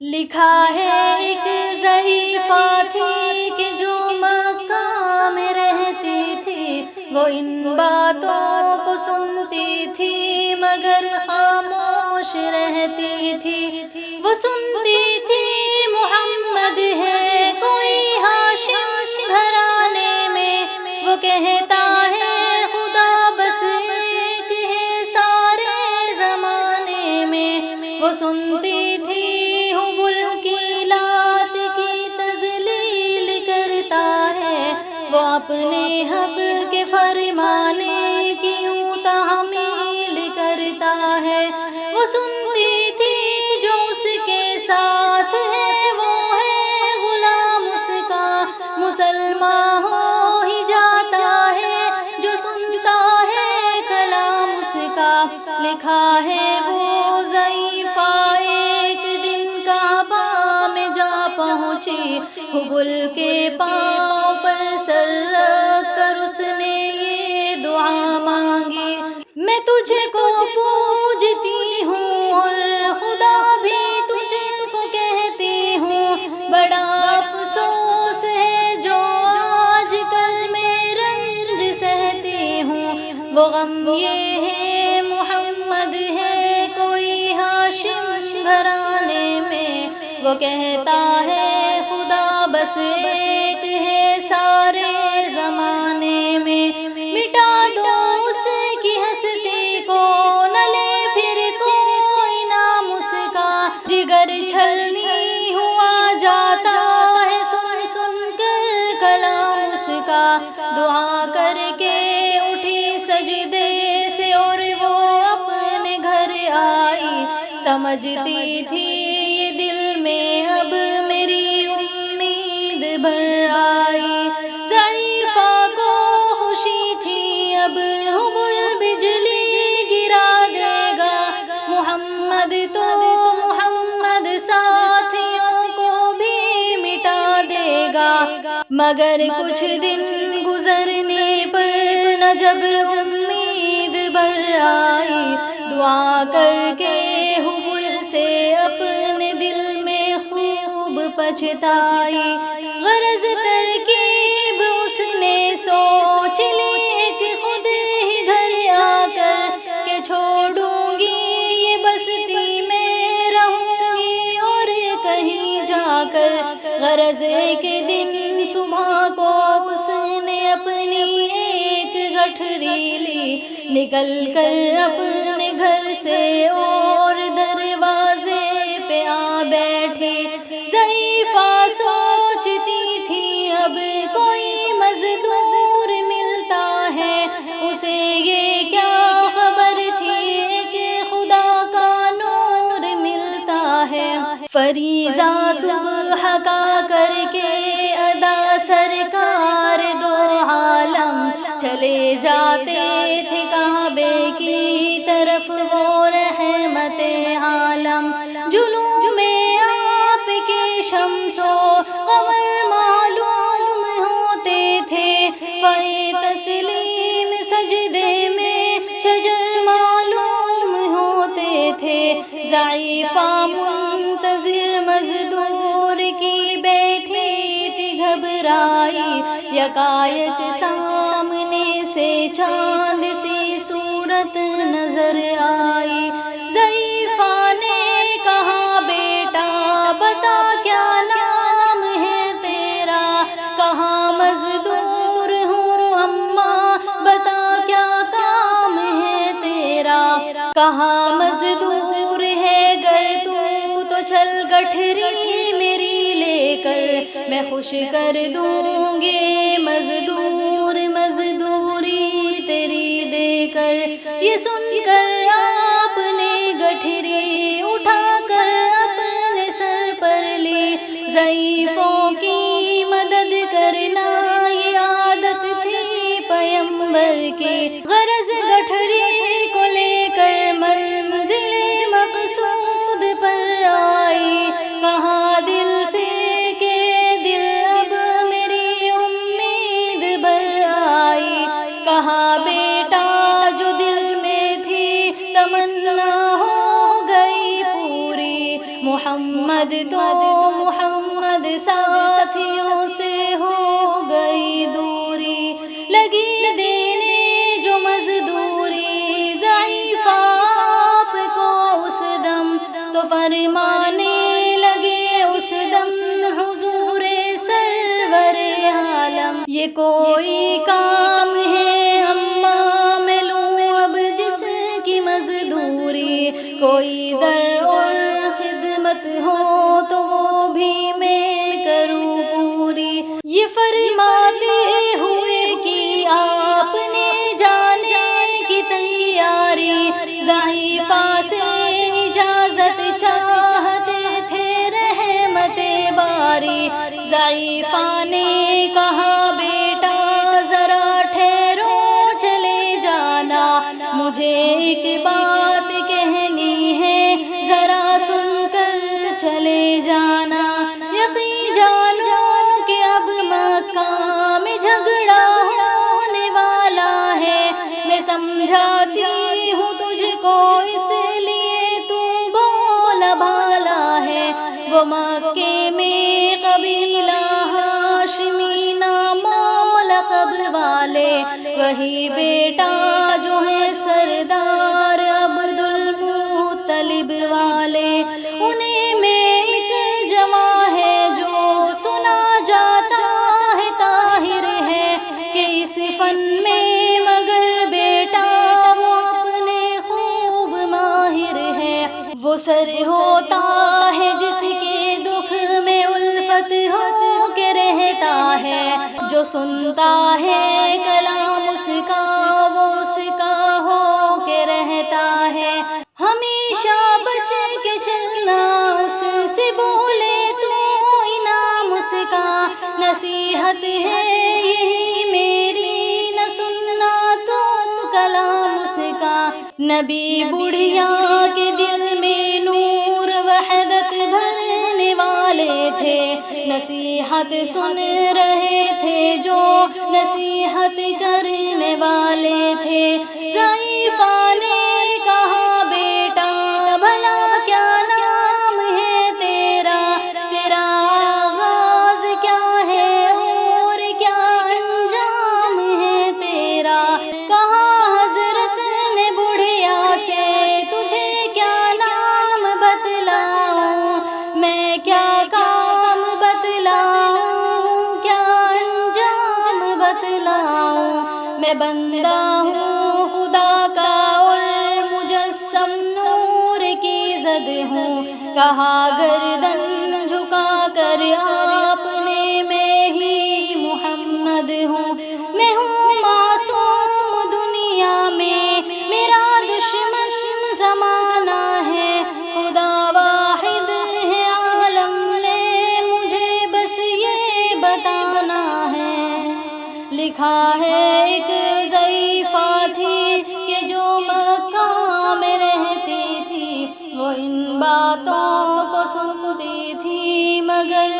لکھا ہے ایک ضعیفہ تھی کہ جو مکہ میں رہتی تھی، وہ ان باتوں کو سنتی تھی مگر خاموش رہتی تھی۔ وہ سنتی تھی محمد ہے کوئی ہاشم گھرانے میں، وہ کہتا ہے خدا بس ایک ہے سارے زمانے میں۔ وہ سنتی تھی وہ اپنے حق کے فرمانے کی یوں تحمیل کرتا ہے۔ وہ سنتی تھی جو اس کے ساتھ ہے وہ ہے غلام اس کا، مسلمان ہو ہی جاتا ہے جو سنتا ہے کلام اس کا۔ لکھا ہے وہ ضعیفہ ایک دن کعبہ میں جا پہنچی، حبل کے پاؤں پر سر رکھ کر اس نے یہ دعا مانگی، میں تجھ کو پوجتی ہوں اور خدا بھی تجھ کو کہتی ہوں۔ بڑا افسوس ہے جو آج کل میں رنج سہتی ہوں، وہ غم یہ ہے محمد ہے کوئی ہاشم گھرانے میں، وہ کہتا ہے خدا بس ایک ہے سارے زمانے میں۔ مٹا دو اس کی ہستی کو، نہ لے پھر کوئی نام اس کا، جگر چھلنی ہوا جاتا ہے سن سن کر کلام اس کا۔ دعا کر کے اٹھی سجدے سے اور وہ اپنے گھر آئی، سمجھتی تھی یہ دل میں اب میری امید بھر آئی۔ ضعیفہ کو خوشی تھی اب حبل بجلی گرا دے گا، محمد تو محمد ساتھیوں کو بھی مٹا دے گا۔ مگر کچھ دن گزرنے پر نہ جب امید بھر آئی، دعا کر کے حبل سے اپنے دل میں خوب پچھتائی۔ غرض ترکیب اس نے سوچ لی کہ خود ہی گھر آ کر کہ چھوڑوں گی یہ بستی میں رہوں گی اور کہیں جا کر۔ غرض ایک دن صبح کو اس نے اپنی ایک گٹھری لی، نکل کر اپنے گھر سے اور دروازے پہ آ بیٹھی۔ ضعیفہ سوچتی تھی اب کوئی مزدور ملتا ہے، اسے یہ کیا خبر تھی کہ خدا کا نور ملتا ہے۔ فریضہ صبح کا کر کے ادا سرکار دو عالم چلے جاتے تھے کعبے کی طرف وہ رحمت عالم۔ جلوم میں آپ کے شمس و قمر معلوم ہوتے تھے، فے تسلیم سجدے میں شجر معلوم ہوتے تھے۔ ضعیفہ منتظر مزدور کی بیٹھی تھی گھبرائی، یکایک سامنے سے چاند سی صورت نظر آئی۔ ضعیفہ نے کہا بیٹا بتا کیا نام ہے تیرا، کہاں مزدور ہوں اماں بتا کیا کام ہے تیرا، کہاں مزدور ہے گر تو چل گٹھری میری لے کر، میں خوش کر دوں گے مزدور مزدوری تیری دے کر۔ یہ سن کر آپ نے گٹھری اٹھا کر اپنے سر پر لی، ضعیفوں کی مدد کرنا یہ عادت تھی پیمبر کی۔ غرض گٹھری کو لے کر منزل مقصود پر آئی، کہا دل سے کہ دل اب میری امید بھر آئی، کہا بیٹا جو دل میں تھی تمنا ہو گئی پوری، محمد محمد تو محمد ساتھیوں سے ہو گئی دوری، لگی دینے جو مزدوری ضعیف آپ کو اس دم، تو فرمانے لگے اس دم حضور سرور عالم، یہ کوئی کام ہے اما میں لوں اب جس کی مزدوری، کوئی در اور خدمت ہو تو وہ بھی میں کروں پوری۔ یہ فرماتے ہوئے کہ آپ نے جانے کی تیاری، ضعیفہ سے اجازت چاہتے تھے رحمت باری، ضعیفہ نے کہا بیٹا ذرا ٹھہرو چلے جانا، مجھے ایک بات کہنی ہے ذرا سن کر چلے جانا، یقین جانو کہ اب مکہ میں جھگڑا ہونے والا ہے، میں سمجھاتی ہوں تجھ کو اس لیے تو بولا بھالا ہے، وہ مکے میں قبیلہ ہاشمی نام و لقب والے، وہی بیٹا جو ہے سردار عبد المطلب والے، انہیں میں ایک جواں ہے جو سنا جاتا ہے طاہر ہے، کہ اس فن میں مگر بیٹا وہ اپنے خوب ماہر ہے، وہ سر ہوتا ہے جس کے دکھ میں الفت ہو کے رہتا ہے، جو سنتا ہے کلام اس کا وہ اس کا ہو کے رہتا ہے، ہمیشہ بچ کے چلنا اس سے بولے تو انعام اس کا، نصیحت ہے یہی میری نہ سننا تو کلام اس کا، نبی بڑھیا کے دل میں نور وحدت بھرنے والے تھے، نصیحت سن رہے تھے جو نصیحت کرنے والے تھے، ضعیفہ نے کہا بیٹا بھلا کیا نام ہے تیرا، تیرا آغاز کیا ہے اور کیا انجام ہے تیرا، کہا حضرت نے بڑھیا سے تجھے کیا نام بتلاؤں، میں کیا کام بتلاؤں، کیا انجام بتلاؤں، میں بندہ ہوں خدا کا اور مجسم نور کی زد ہوں، کہا گردن جھکا کر آپ نے میں ہی محمد ہوں، میں ہوں معصوم دنیا میں میرا دشمن زمانہ ہے، خدا واحد ہے عالم میں مجھے بس یہ بتانا ہے، لکھا ہے ایک ضعیفہ تھی کہ جو مکہ میں رہتی تھی، وہ ان باتوں کو سنتی تھی مگر